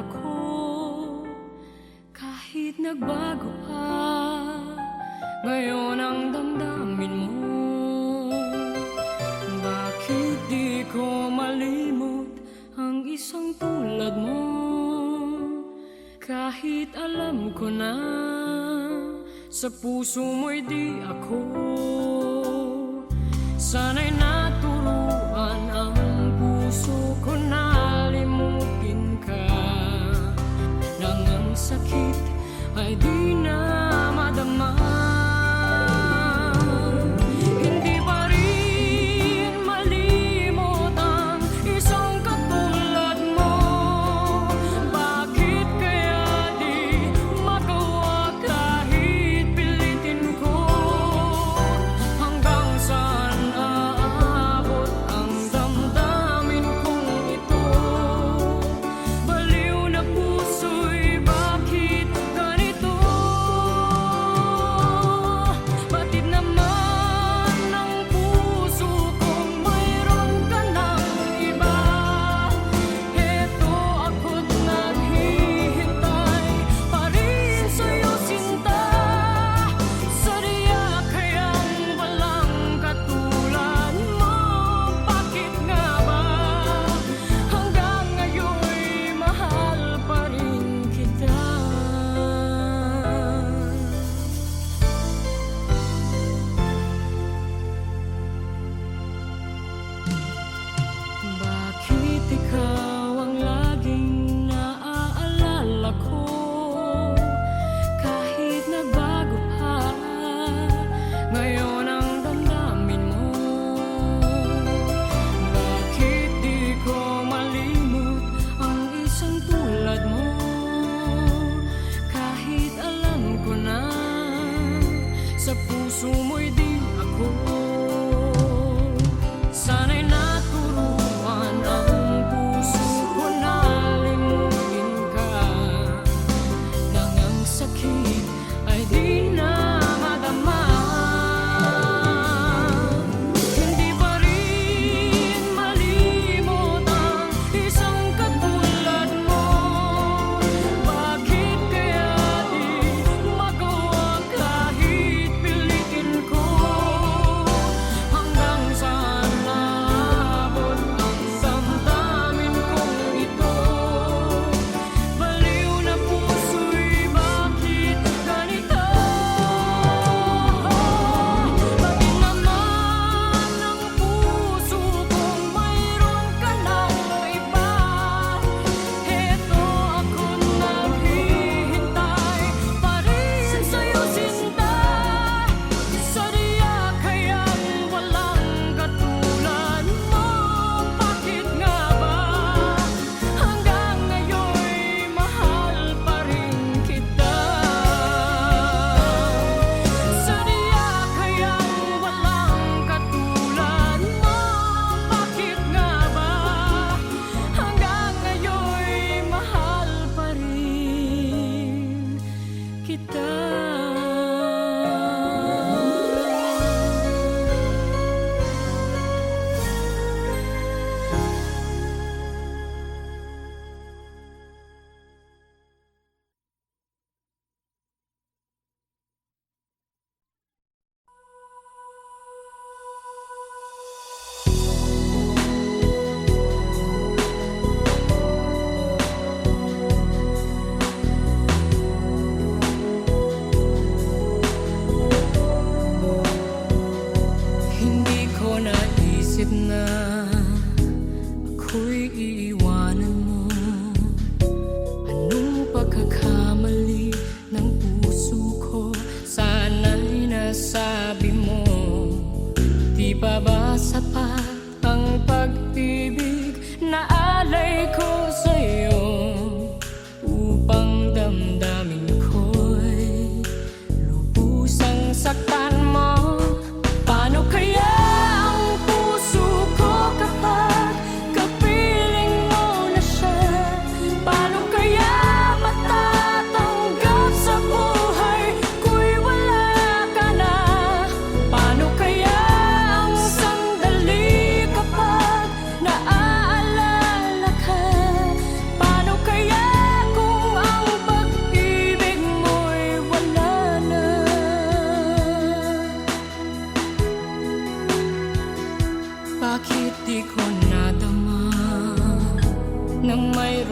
ako. Kahit nagbago pa ngayon ang damdamin mo, bakit di ko malimot ang isang tulad mo? Kahit alam ko na sa puso mo'y di ako, sana'y naturuan ang puso ko na limutin ka, nang ang sakit ay di na madama. Hindi pa rin malimot ang isang katulad mo. Bakit kaya di magawa kahit pilitin ko? Hanggang saan aabot ang damdamin kong ito? Baliw na puso'y bakit ganito?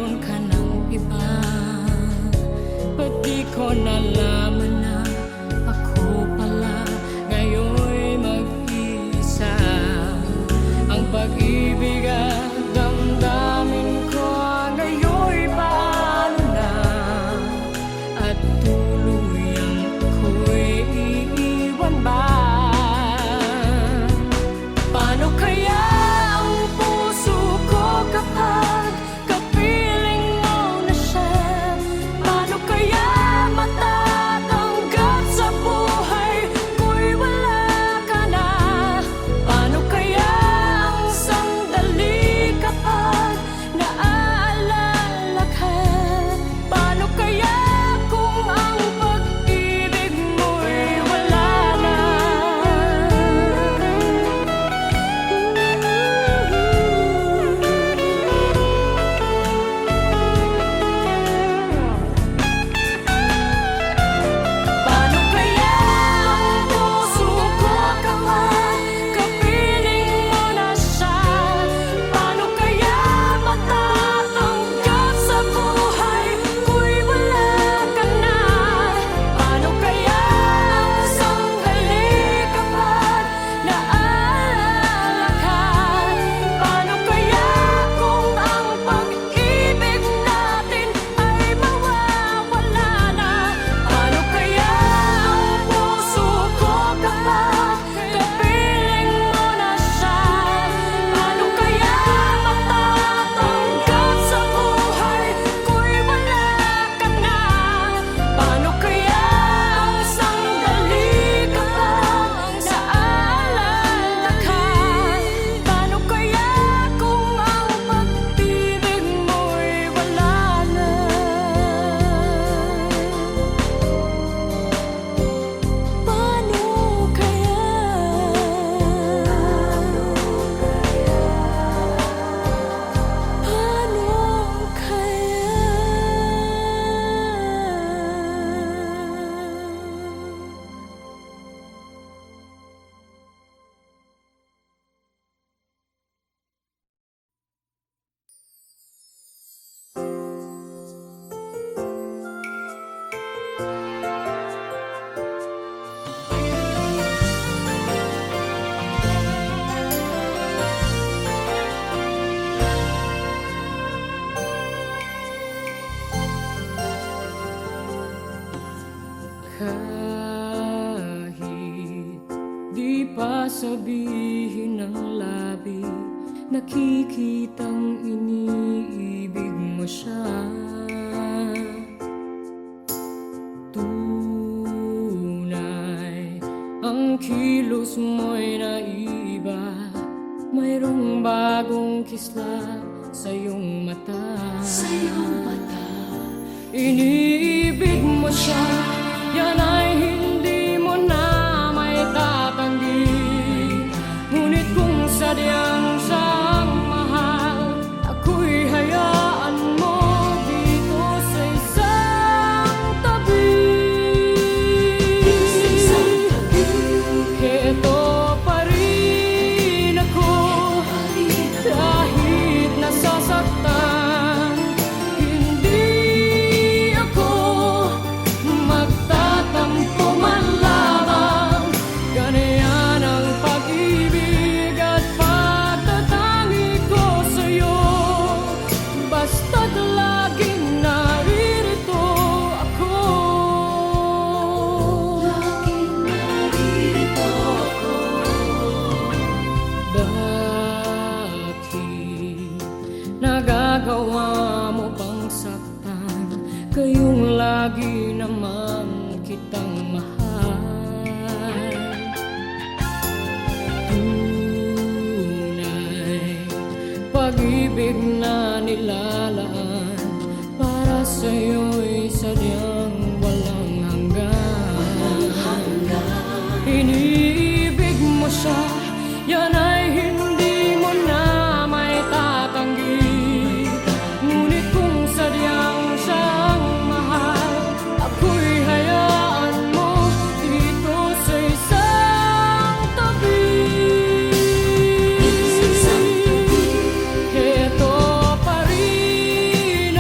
mayroon ka ng iba. Ba't di ko nalaman na ako pala ngayon'y mag-iisa? Ang pag-ibig at damdamin ko ngayon'y paano na? At tuluyang ako'y iiwan ba? Paano kaya ang puso ko kapag kapiling mo na siya? Paano kaya matatanggap sa buhay ko'y wala ka na? Paano kaya ang sandali kapag naaalala ka? Paano kaya kung ang pag-ibig mo'y wala na? Paano kaya ang puso ko kapag kapiling mo na siya? Paano kaya matatanggap sa buhay ko'y wala ka na? Paano kaya ang sandali kapag naaalala ka? Paano kaya kung ang pag-ibig natin ay mawawala na? Paano kaya ang puso ko kapag kapiling mo na siya? Paano kaya matatanggap sa buhay ko'y wala ka na? Paano kaya ang sandali kapag naaalala ka? Paano kaya kung ang pag-ibig mo'y wala na? Paano kaya? Kahit di pa sabihin ng labi, nakikitang iniibig mo siya. Tunay, ang kilos mo'y naiba, mayroong bagong kislap sa iyong mata. Iniibig mo siya, yan ay hindi mo na may tatanggi. Ngunit kung sadyang siyang mahal, ako'y hayaan mo dito sa isang tabi. Heto pa rin ako, kahit nasasaktan. Hindi ako magtatampo man lamang. Ganyan ang pag-ibig at pagtatangi ko sa'yo. Basta't laging naririto ako. Bakit nagagawa mo pang saktan? Kayong lagi naman kitang mahal. Tunay, pag-ibig na nilalaan para sa'yo'y sadyang walang hanggan. Iniibig mo siya, yan ay hindi mo na may tatanggi. Ngunit kung sadyang siyang mahal, ako'y hayaan mo dito sa isang tabi. Heto pa rin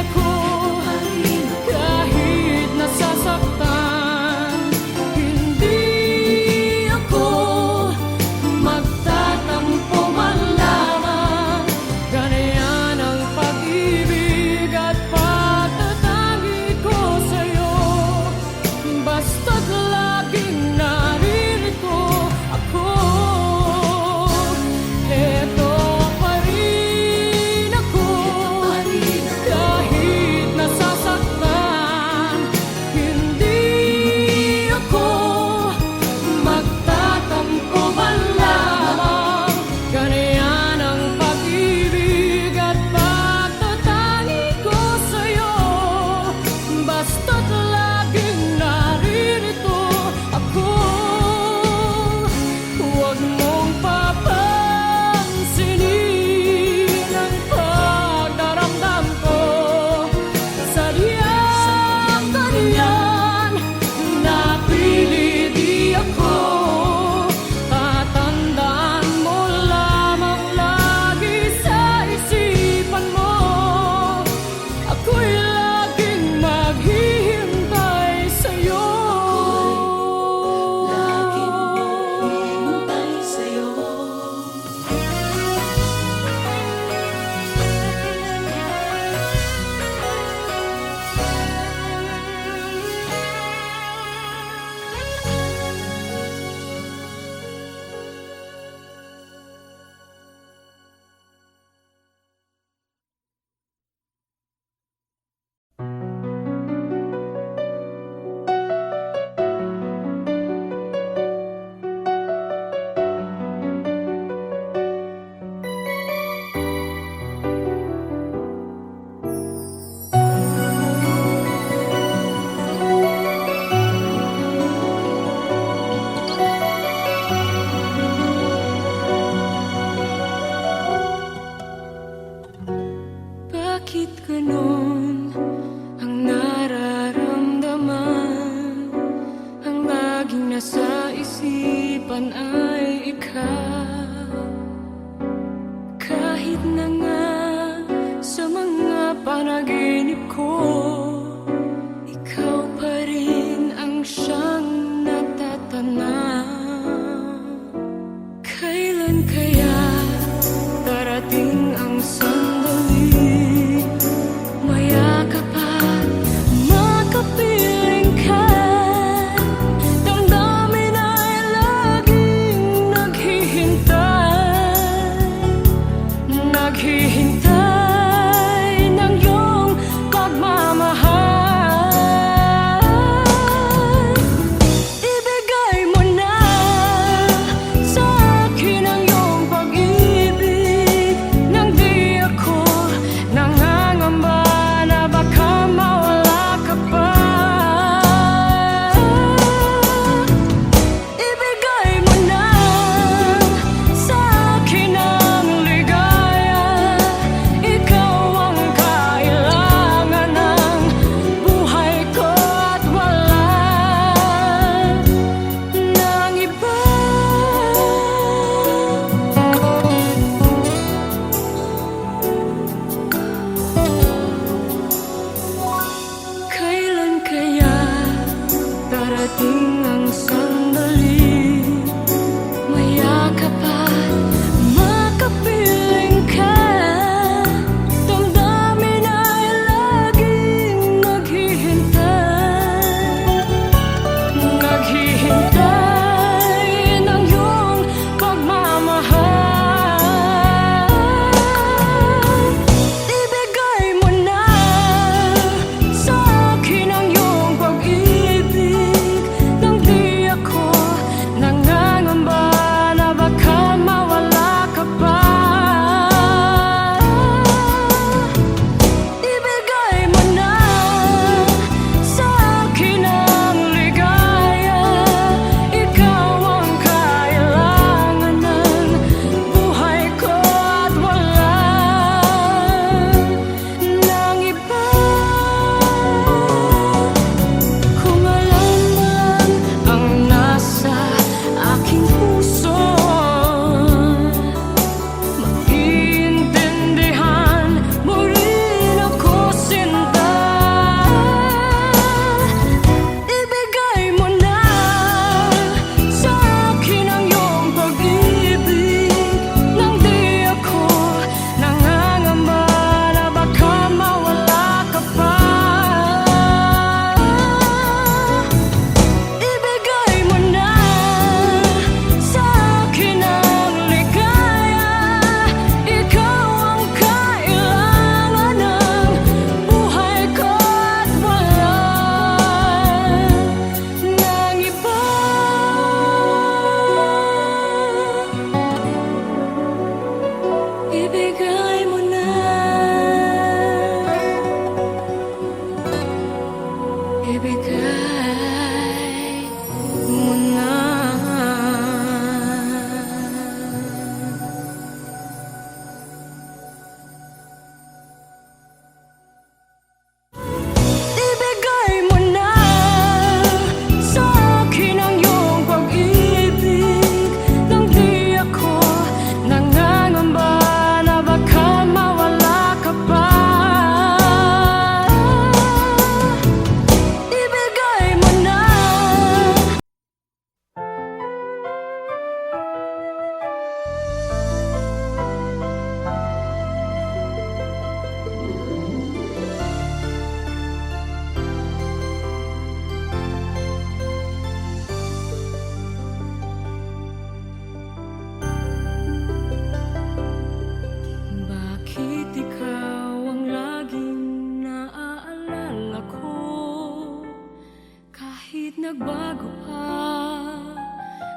nagbago pa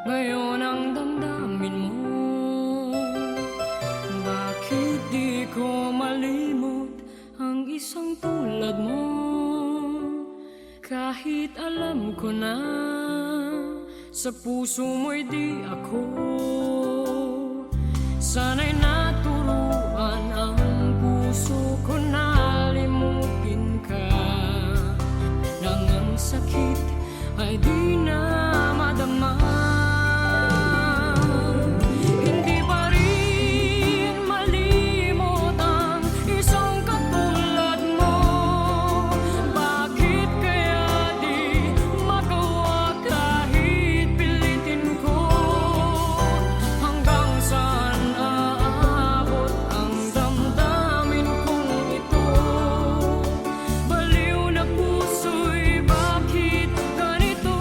ngayon ang damdamin mo? Bakit di ko malimot ang isang tulad mo? Kahit alam ko na sa puso mo'y di ako, sana'y naturuan ang puso ko na limutin ka, nang ang sakit ay di na madama. Hindi pa rin malimot ang isang katulad mo. Bakit kaya di magawa kahit pilitin ko? Hanggang saan aabot ang damdamin kong ito? Baliw na puso'y bakit ganito?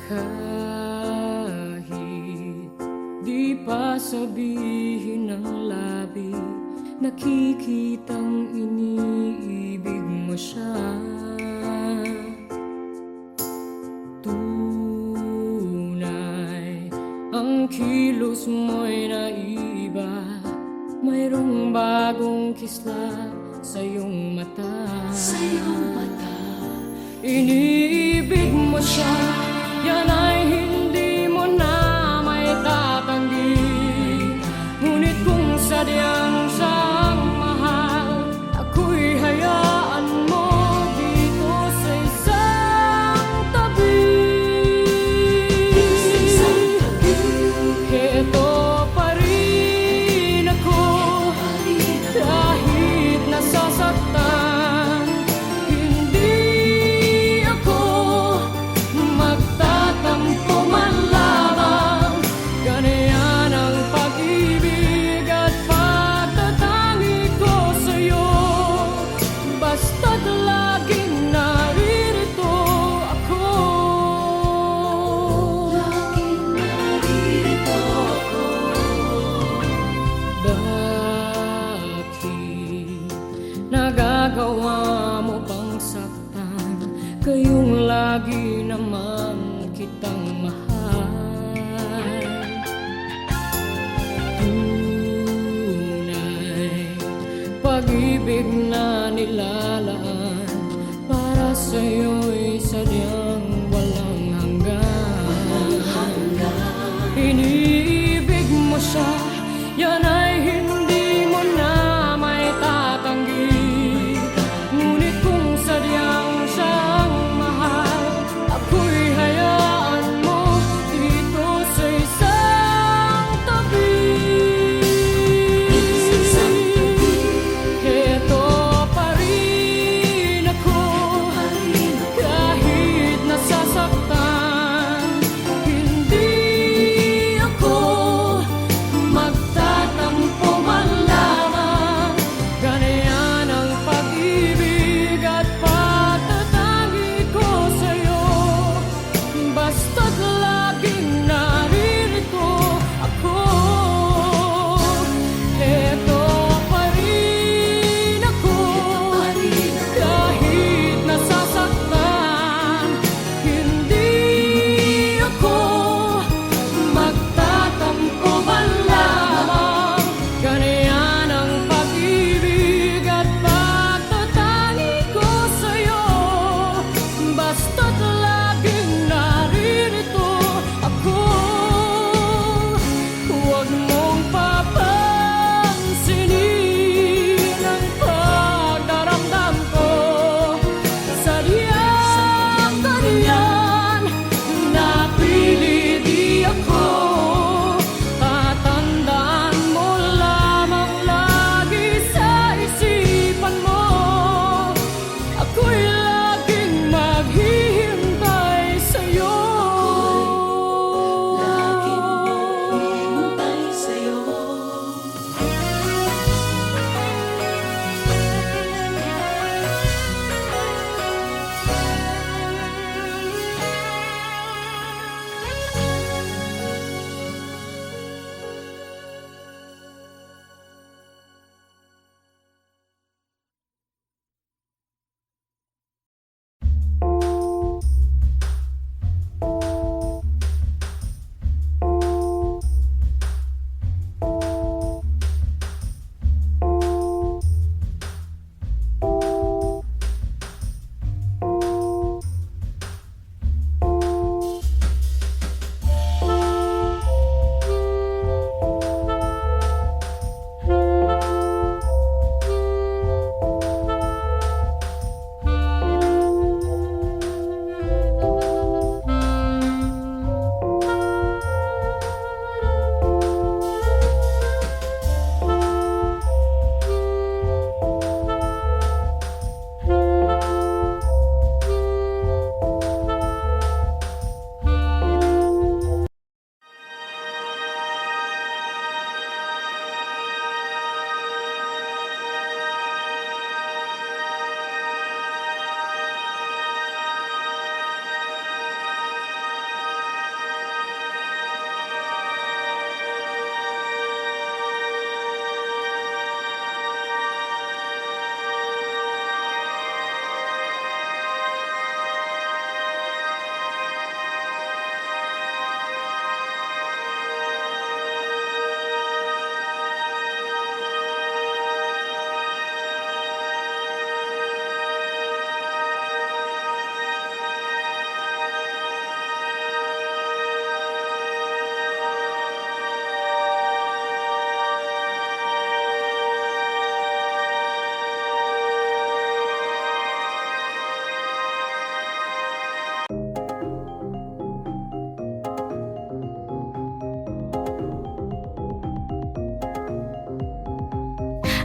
Kahit di pa sabihin ng labi, nakikitang iniibig mo siya. Tunay, ang kilos mo'y naiba, mayroong bagong kisla sa iyong mata. Iniibig mo siya, yan ay hindi mo na may tatanggi. Ngunit kung sadyang siyang mahal, ako'y hayaan mo dito sa isang tabi. Heto pa rin ako, kahit nasasaktan. Hindi ako magtatampo man lamang. Ganyan ang pag-ibig at pagtatangi ko sa'yo. Basta't laging naririto ako. Bakit nagagawa mo bang saktan? Kayong lagi naman kitang mahal. Tunay, pag-ibig na nilalaan para sa'yo'y sadyang walang hanggan. Iniibig mo siya, yan ay hindi mo na may tatanggi. Ngunit kung sadyang siyang mahal, ako'y hayaan mo dito sa isang tabi. Heto pa rin ako, kahit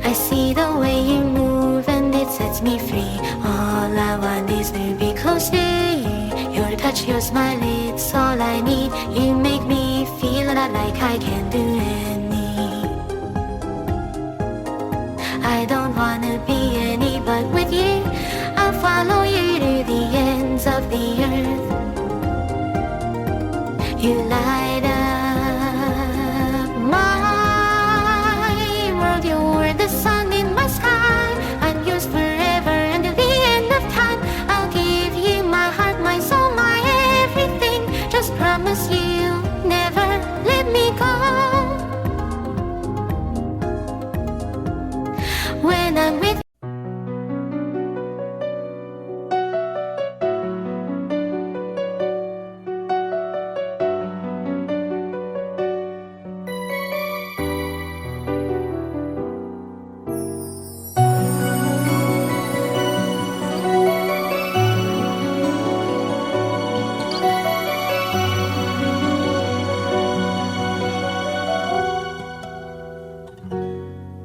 I see the way you move and it sets me free. All I want is to be close to you. Your touch, your smile, it's all I need. You make me feel like I can do any. I don't wanna be any but with you. I'll follow you to the ends of the earth. You light up my world. You're the sun in my sky. I'm yours forever until the end of time. I'll give you my heart, my soul, my everything. Just promise you never let me go. When I'm with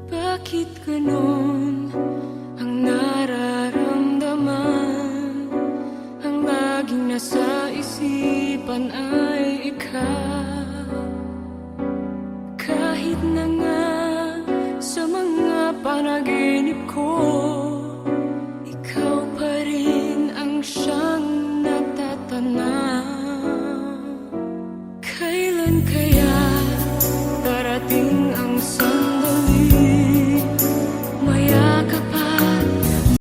Bakit ganon ang nararamdaman? Ang laging nasa isipan ay ikaw. Kahit na nga sa mga panaginip ko